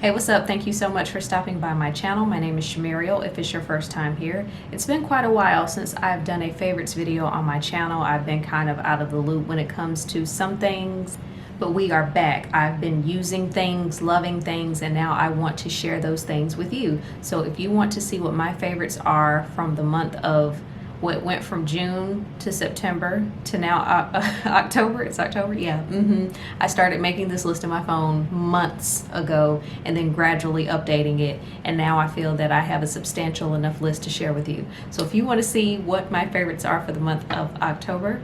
Hey, what's up? Thank you so much for stopping by my channel. My name is Shamariel if it's your first time here. It's been quite a while since I've done a favorites video on my channel. I've been kind of out of the loop when it comes to some things, but we are back. I've been using things, loving things, and now I want to share those things with you. So if you want to see what my favorites are from the month of what went from June to September to now October. It's October, yeah. I started making this list on my phone months ago and then gradually updating it, and now I feel that I have a substantial enough list to share with you. So if you want to see what my favorites are for the month of October,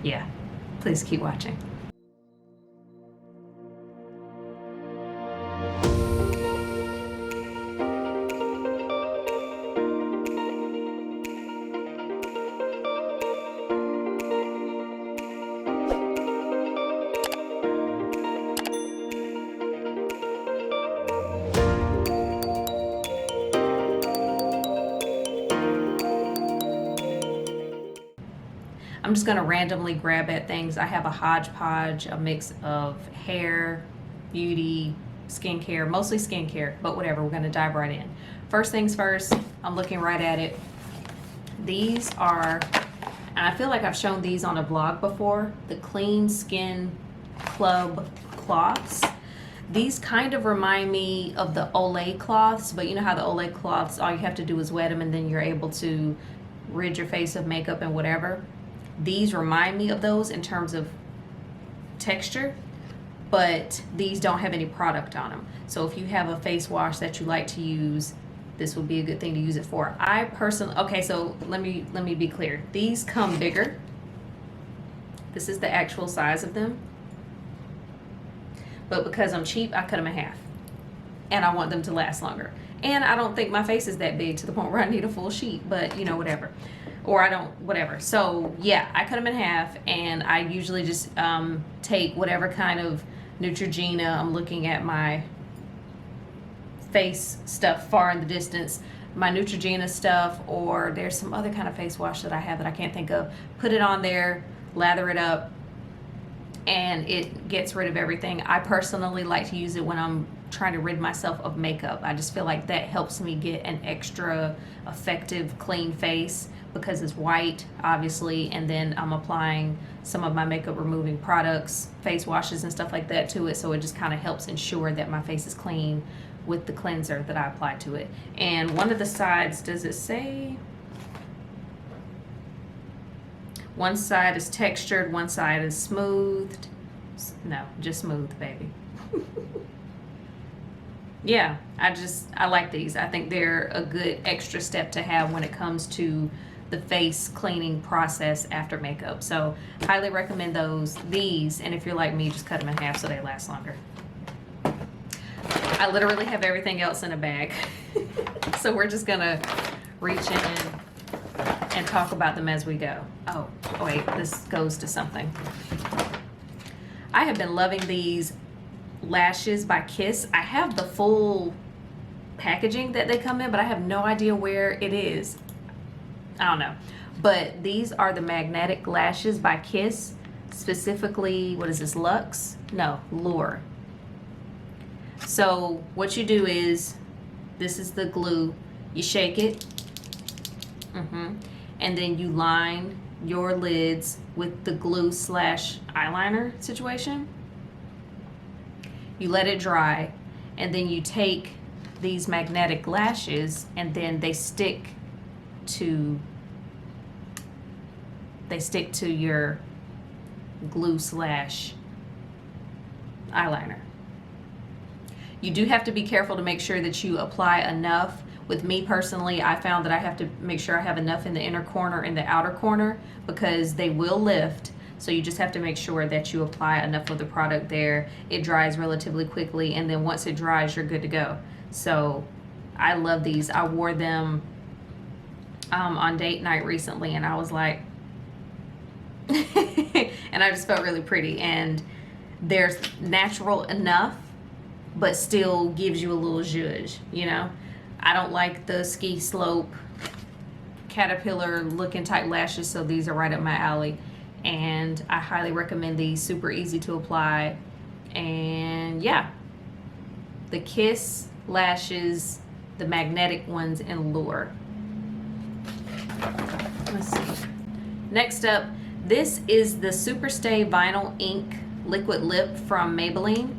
yeah, please keep watching. I'm just gonna randomly grab at things. I have a hodgepodge, a mix of hair, beauty, skincare, mostly skincare, but whatever, we're gonna dive right in. First things first, I'm looking right at it. These are, and I feel like I've shown these on a vlog before, the Clean Skin Club cloths. These kind of remind me of the Olay cloths, but you know how the Olay cloths, all you have to do is wet them and then you're able to rid your face of makeup and whatever. These remind me of those in terms of texture, but these don't have any product on them. So if you have a face wash that you like to use, this would be a good thing to use it for. I personally, okay, so let me be clear. These come bigger. This is the actual size of them. But because I'm cheap, I cut them in half. And I want them to last longer. And I don't think my face is that big to the point where I need a full sheet, but you know, whatever. Or I don't, whatever. So yeah, I cut them in half, and I usually just take whatever kind of Neutrogena. I'm looking at my face stuff far in the distance. My Neutrogena stuff, or there's some other kind of face wash that I have that I can't think of. Put it on there, lather it up, and it gets rid of everything. I personally like to use it when I'm trying to rid myself of makeup. I just feel like that helps me get an extra effective clean face because it's white, obviously, and then I'm applying some of my makeup removing products, face washes and stuff like that to it, so it just kind of helps ensure that my face is clean with the cleanser that I apply to it. And one of the sides, does it say? One side is textured, one side is smoothed. No, just smooth, baby. Yeah, I like these. I think they're a good extra step to have when it comes to the face cleaning process after makeup. So highly recommend these, and if you're like me, just cut them in half so they last longer. I literally have everything else in a bag. So we're just gonna reach in and talk about them as we go. Oh, wait, this goes to something. I have been loving these lashes by Kiss. I have the full packaging that they come in, but I have no idea where it is. I don't know. But these are the magnetic lashes by Kiss. Specifically, what is this, Luxe? No, Lure. So what you do is, this is the glue. You shake it. And then you line your lids with the glue / eyeliner situation. You let it dry, and then you take these magnetic lashes, and then they stick to your glue / eyeliner. You do have to be careful to make sure that you apply enough. With me personally, I found that I have to make sure I have enough in the inner corner and the outer corner because they will lift. So you just have to make sure that you apply enough of the product there. It dries relatively quickly, and then once it dries, you're good to go. So I love these. I wore them on date night recently, and I was like, and I just felt really pretty. And they're natural enough, but still gives you a little zhuzh, you know? I don't like the ski slope caterpillar looking type lashes, so these are right up my alley. And I highly recommend these. Super easy to apply. And yeah, the Kiss lashes, the magnetic ones in Lure. Let's see. Next up, this is the Superstay Vinyl Ink Liquid Lip from Maybelline.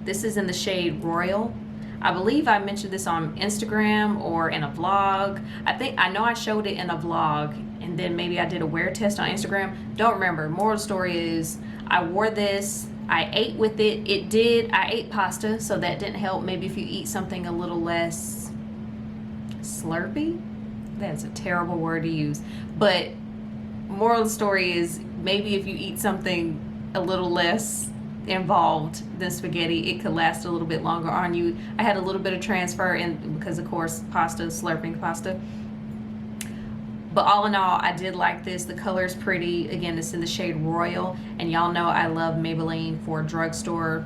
This is in the shade Royal. I believe I mentioned this on Instagram or in a vlog. I know I showed it in a vlog, and then maybe I did a wear test on Instagram. Don't remember. Moral of the story is I wore this. I ate with it. I ate pasta, so that didn't help. Maybe if you eat something a little less slurpy. That's a terrible word to use. But moral of the story is maybe if you eat something a little less involved than spaghetti, it could last a little bit longer on you. I had a little bit of transfer in because of course pasta, slurping pasta. But all in all, I did like this. The color is pretty. Again, it's in the shade Royal, and y'all know I love Maybelline for drugstore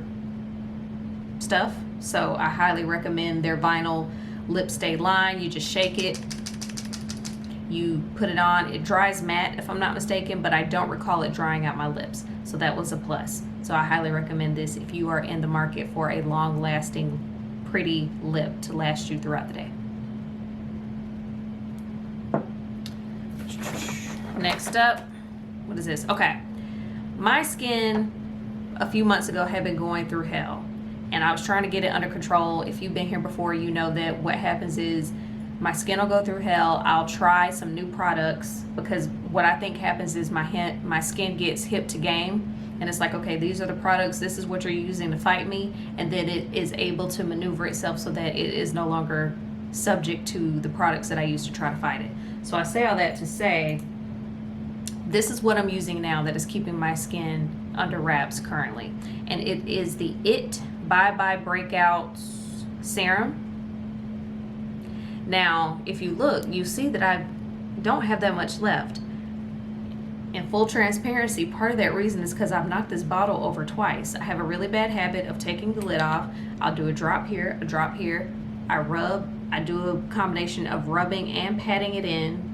stuff. So I highly recommend their vinyl lip stay line. You just shake it, you put it on. It dries matte if I'm not mistaken, but I don't recall it drying out my lips. So that was a plus. So I highly recommend this if you are in the market for a long-lasting, pretty lip to last you throughout the day. Next up, what is this? Okay, my skin a few months ago had been going through hell, and I was trying to get it under control. If you've been here before, you know that what happens is my skin will go through hell. I'll try some new products because what I think happens is my skin gets hip to game, and it's like, okay, these are the products, this is what you're using to fight me, and then it is able to maneuver itself so that it is no longer subject to the products that I used to try to fight it. So I say all that to say, this is what I'm using now that is keeping my skin under wraps currently, and it is the Bye Breakouts Serum. Now, if you look, you see that I don't have that much left. In full transparency, part of that reason is because I've knocked this bottle over twice. I have a really bad habit of taking the lid off. I'll do a drop here, a drop here. I rub. I do a combination of rubbing and patting it in.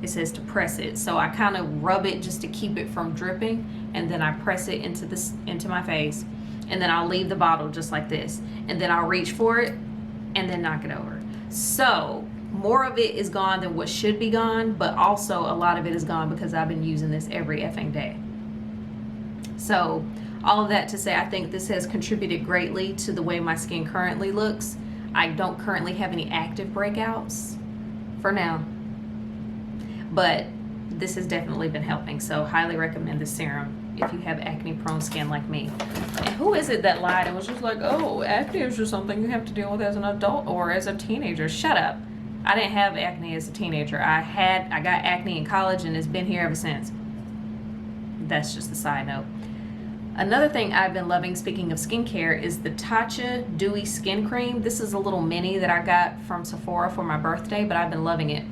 It says to press it, so I kind of rub it just to keep it from dripping, and then I press it into my face, and then I'll leave the bottle just like this, and then I'll reach for it and then knock it over. So more of it is gone than what should be gone, but also a lot of it is gone because I've been using this every effing day. So all of that to say, I think this has contributed greatly to the way my skin currently looks. I don't currently have any active breakouts for now, but this has definitely been helping. So highly recommend this serum if you have acne prone skin like me. And who is it that lied and was just like, oh, acne is just something you have to deal with as an adult or as a teenager? Shut up. I didn't have acne as a teenager. I got acne in college and it's been here ever since. That's just a side note. Another thing I've been loving, speaking of skincare, is the Tatcha Dewy Skin Cream. This is a little mini that I got from Sephora for my birthday, but I've been loving it.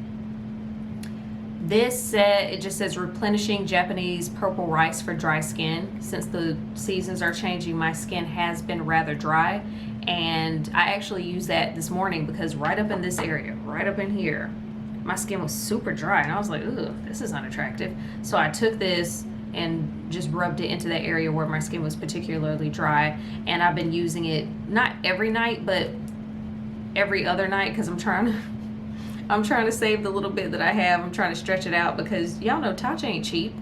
This it just says replenishing Japanese purple rice for dry skin. Since the seasons are changing, my skin has been rather dry, and I actually used that this morning because right up in this area, right up in here, my skin was super dry, and I was like, ugh, this is unattractive. So I took this and just rubbed it into that area where my skin was particularly dry, and I've been using it not every night, but every other night because I'm trying to save the little bit that I have. I'm trying to stretch it out because y'all know Tatcha ain't cheap,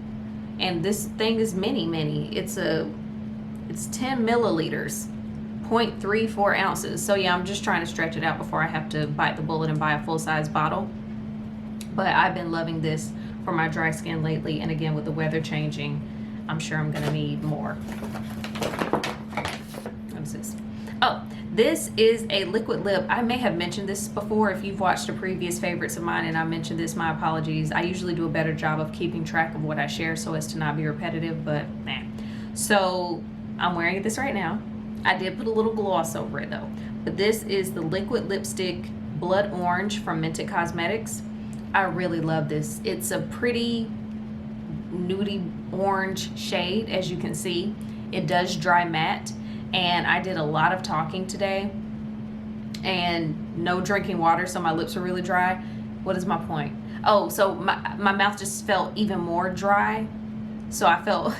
and this thing is mini. It's 10 milliliters, 0.34 ounces. So yeah, I'm just trying to stretch it out before I have to bite the bullet and buy a full-size bottle. But I've been loving this for my dry skin lately, and again, with the weather changing, I'm sure I'm gonna need more. What is this? Oh, this is a liquid lip. I may have mentioned this before. If you've watched a previous favorites of mine and I mentioned this, my apologies. I usually do a better job of keeping track of what I share so as to not be repetitive, but nah. So I'm wearing this right now. I did put a little gloss over it though. But this is the liquid lipstick Blood Orange from Mented Cosmetics. I really love this. It's a pretty nudie orange shade, as you can see. It does dry matte, and I did a lot of talking today and no drinking water, so my lips are really dry. What is my point? Oh, so my mouth just felt even more dry. So I felt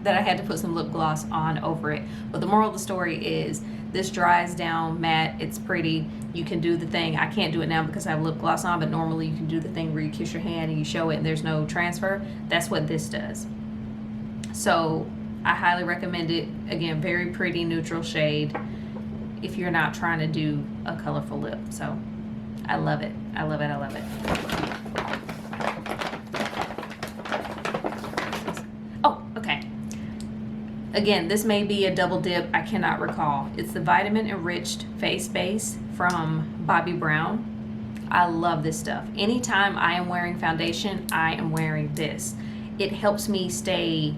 that I had to put some lip gloss on over it. But the moral of the story is this dries down matte. It's pretty. You can do the thing. I can't do it now because I have lip gloss on, but normally you can do the thing where you kiss your hand and you show it and there's no transfer. That's what this does. So I highly recommend it. Again, very pretty neutral shade if you're not trying to do a colorful lip. So I love it. I love it. I love it. Oh, okay. Again, this may be a double dip. I cannot recall. It's the Vitamin Enriched Face Base from Bobbi Brown. I love this stuff. Anytime I am wearing foundation, I am wearing this. It helps me stay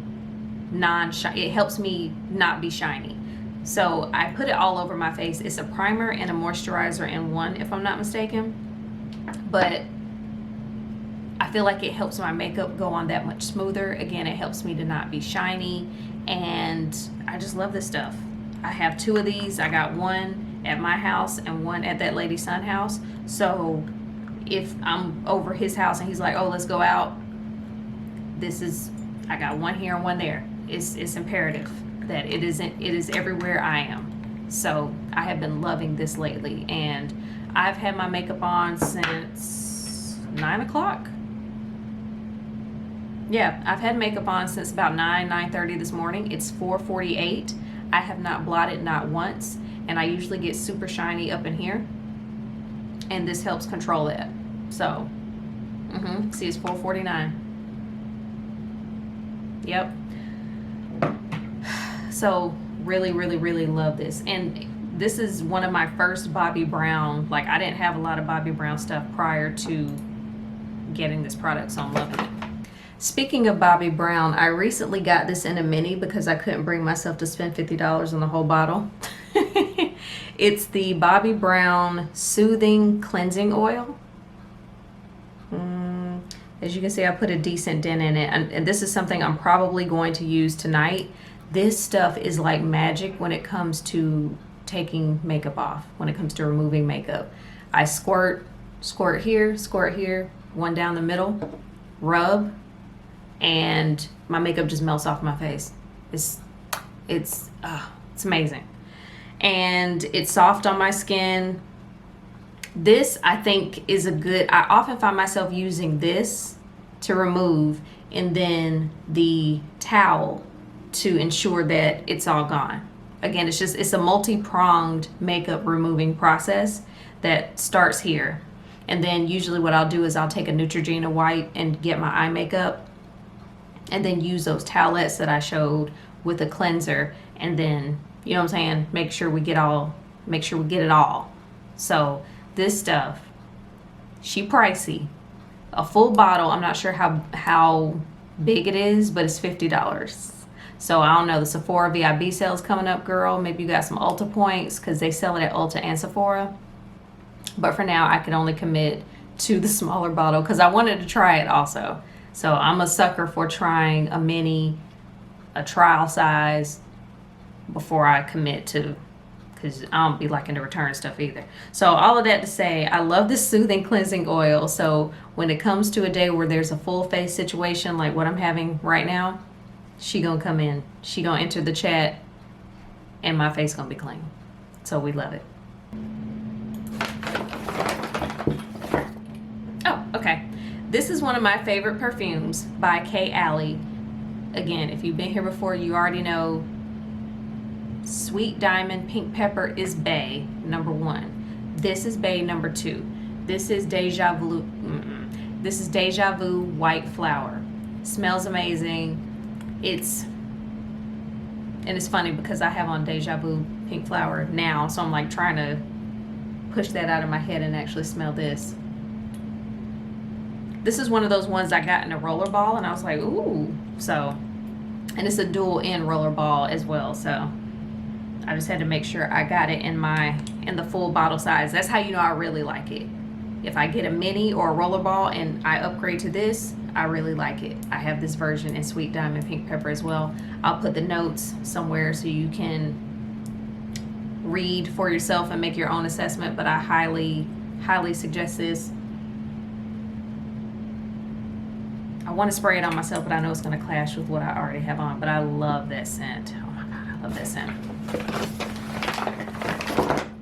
it helps me not be shiny. So I put it all over my face. It's a primer and a moisturizer in one, if I'm not mistaken. But I feel like it helps my makeup go on that much smoother. Again, it helps me to not be shiny. And I just love this stuff. I have 2 of these. I got one at my house and one at that lady's son house. So if I'm over his house and he's like, oh, let's go out, I got one here and one there. It's imperative that it is everywhere I am. So I have been loving this lately, and I've had my makeup on since 9 o'clock. Yeah, I've had makeup on since about 9:30 this morning. It's 4:48. I have not blotted not once, and I usually get super shiny up in here, and this helps control that. So see, it's 4:49. Yep. So really, really, really love this. And this is one of my first Bobbi Brown. Like, I didn't have a lot of Bobbi Brown stuff prior to getting this product, so I'm loving it. Speaking of Bobbi Brown, I recently got this in a mini because I couldn't bring myself to spend $50 on the whole bottle. It's the Bobbi Brown Soothing Cleansing Oil. As you can see, I put a decent dent in it, and this is something I'm probably going to use tonight. This stuff is like magic when it comes to taking makeup off, when it comes to removing makeup. I squirt here, one down the middle, rub, and my makeup just melts off my face. It's amazing. And it's soft on my skin. This, I think, is I often find myself using this to remove, and then the towel to ensure that it's all gone. Again, it's a multi-pronged makeup removing process that starts here. And then usually what I'll do is I'll take a Neutrogena wipe and get my eye makeup, and then use those towelettes that I showed with a cleanser, and then, you know what I'm saying, make sure we get it all. So this stuff, she pricey. A full bottle, I'm not sure how big it is, but it's $50. So I don't know, the Sephora VIB sale's coming up, girl. Maybe you got some Ulta points, because they sell it at Ulta and Sephora. But for now, I can only commit to the smaller bottle because I wanted to try it also. So I'm a sucker for trying a mini, a trial size, before I commit to, because I don't be liking to return stuff either. So all of that to say, I love this Soothing Cleansing Oil. So when it comes to a day where there's a full face situation like what I'm having right now, she gonna come in, she gonna enter the chat, and my face gonna be clean. So we love it. Oh, okay. This is one of my favorite perfumes by K. Alley. Again, if you've been here before, you already know Sweet Diamond Pink Pepper is Bae #1. This is Bae #2. This is Deja Vu. This is Deja Vu White Flower. Smells amazing. It's funny because I have on Deja Vu Pink Flower now, so I'm like trying to push that out of my head and actually smell this. This is one of those ones I got in a roller ball, and I was like, ooh. So, and it's a dual end roller ball as well, so I just had to make sure I got it in the full bottle size. That's how you know I really like it. If I get a mini or a roller ball and I upgrade to this, I really like it. I have this version in Sweet Diamond Pink Pepper as well. I'll put the notes somewhere so you can read for yourself and make your own assessment, but I highly, highly suggest this. I want to spray it on myself, but I know it's going to clash with what I already have on. But I love that scent. Oh my God, I love that scent.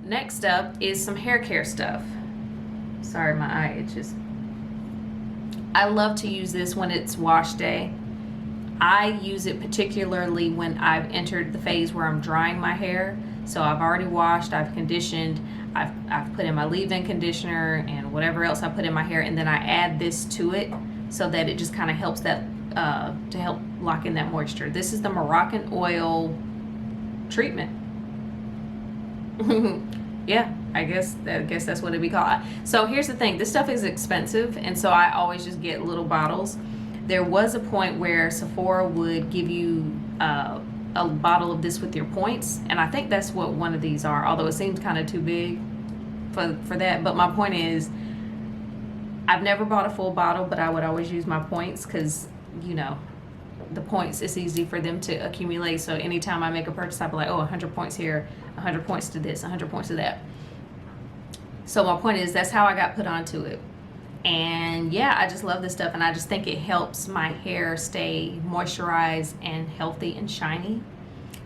Next up is some hair care stuff. Sorry, my eye itches. I love to use this when it's wash day. I use it particularly when I've entered the phase where I'm drying my hair. So I've already washed, I've conditioned, I've put in my leave-in conditioner and whatever else I put in my hair, and then I add this to it so that it just kind of helps that to help lock in that moisture. This is the Moroccan oil treatment. Yeah, I guess that's what it'd be called. So here's the thing, this stuff is expensive, and so I always just get little bottles. There was a point where Sephora would give you a bottle of this with your points, and I think that's what one of these are, although it seems kind of too big for that. But my point is, I've never bought a full bottle, but I would always use my points because, you know, the points, it's easy for them to accumulate. So anytime I make a purchase, I'll be like, oh, 100 points here, 100 points to this, 100 points to that. So my point is, that's how I got put onto it. And yeah, I just love this stuff, and I just think it helps my hair stay moisturized and healthy and shiny.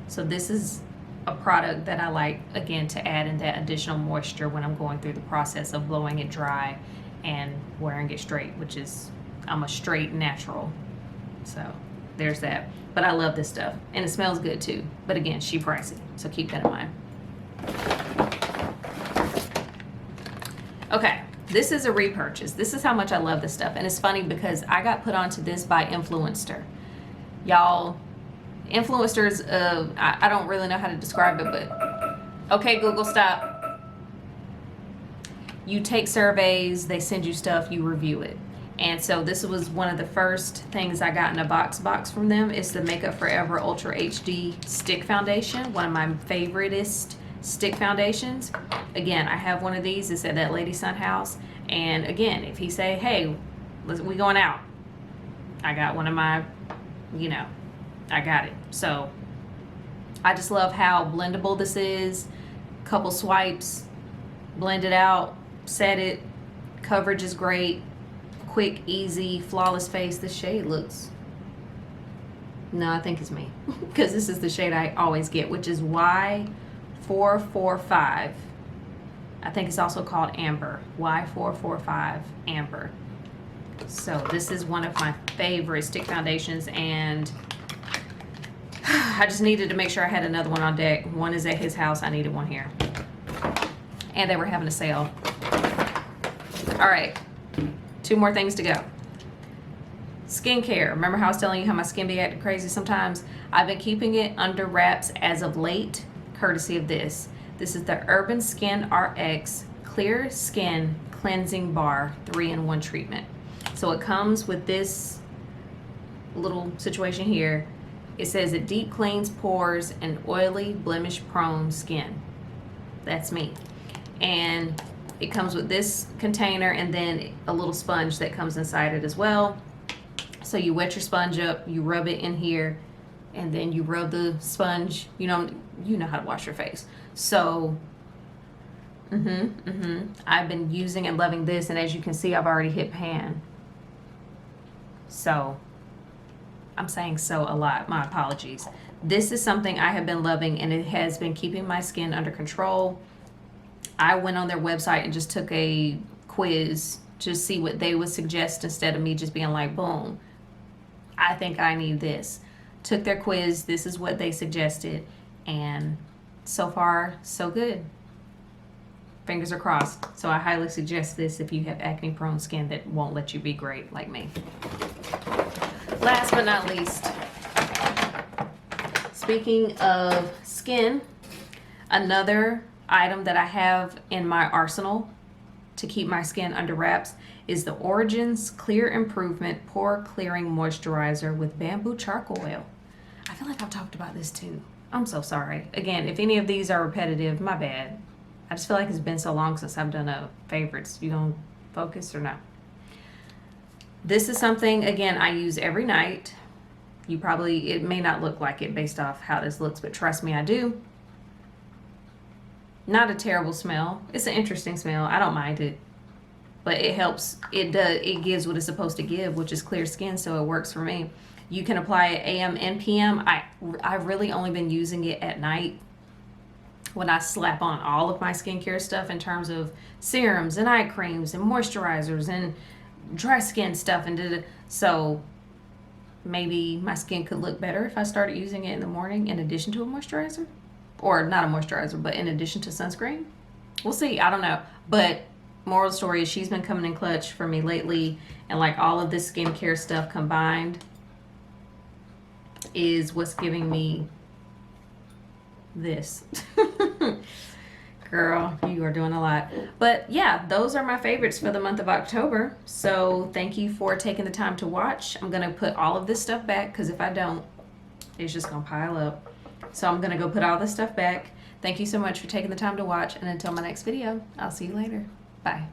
So this is a product that I like, again, to add in that additional moisture when I'm going through the process of blowing it dry and wearing it straight, which is, I'm a straight natural. So there's that. But I love this stuff, and it smells good too. But again, she pricey, so keep that in mind. Okay, this is a repurchase. This is how much I love this stuff. And it's funny because I got put onto this by Influencer. Y'all, influencers, I don't really know how to describe it, but okay, Google, stop. You take surveys, they send you stuff, you review it. And so this was one of the first things I got in a box from them. It's the Makeup Forever Ultra HD Stick Foundation, one of my favoriteest stick foundations. Again, I have one of these. It's at that Lady Sun house. And again, if he say, hey, we going out, I got one of my, you know, I got it. So I just love how blendable this is. Couple swipes, blend it out, set it. Coverage is great. Quick, easy, flawless face. This shade looks, no, I think it's me, because this is the shade I always get, which is Y445. I think it's also called Amber. Y445 Amber. So this is one of my favorite stick foundations, and I just needed to make sure I had another one on deck. One is at his house. I needed one here. And they were having a sale. All right. 2 more things to go. Skincare. Remember how I was telling you how my skin be acting crazy sometimes? I've been keeping it under wraps as of late, courtesy of this. This is the Urban Skin RX Clear Skin Cleansing Bar 3-in-1 treatment. So it comes with this little situation here. It says it deep cleans pores and oily, blemish-prone skin. That's me. And it comes with this container and then a little sponge that comes inside it as well. So you wet your sponge up, you rub it in here, and then you rub the sponge. You know how to wash your face. So, I've been using and loving this, and as you can see, I've already hit pan. So, I'm saying so a lot. My apologies. This is something I have been loving, and it has been keeping my skin under control. I went on their website and just took a quiz to see what they would suggest instead of me just being like, boom, I think I need this. Took their quiz. This is what they suggested. And so far, so good. Fingers are crossed. So I highly suggest this if you have acne-prone skin that won't let you be great like me. Last but not least, speaking of skin, another item that I have in my arsenal to keep my skin under wraps is the Origins Clear Improvement Pore Clearing Moisturizer with Bamboo Charcoal Oil. I feel like I've talked about this too. I'm so sorry. Again, if any of these are repetitive, my bad. I just feel like it's been so long since I've done a favorites. You gonna focus or no? This is something, again, I use every night. It may not look like it based off how this looks, but trust me, I do. Not a terrible smell. It's an interesting smell. I don't mind it. but it helps. It gives what it's supposed to give, which is clear skin, so it works for me. You can apply it AM and PM. I've really only been using it at night when I slap on all of my skincare stuff in terms of serums and eye creams and moisturizers and dry skin stuff, and so maybe my skin could look better if I started using it in the morning in addition to a moisturizer, or not a moisturizer, but in addition to sunscreen. We'll see. I don't know. But moral story is she's been coming in clutch for me lately, and like all of this skincare stuff combined is what's giving me this. Girl, you are doing a lot. But yeah, those are my favorites for the month of October. So thank you for taking the time to watch. I'm going to put all of this stuff back because if I don't, it's just going to pile up. So I'm going to go put all this stuff back. Thank you so much for taking the time to watch. And until my next video, I'll see you later. Bye.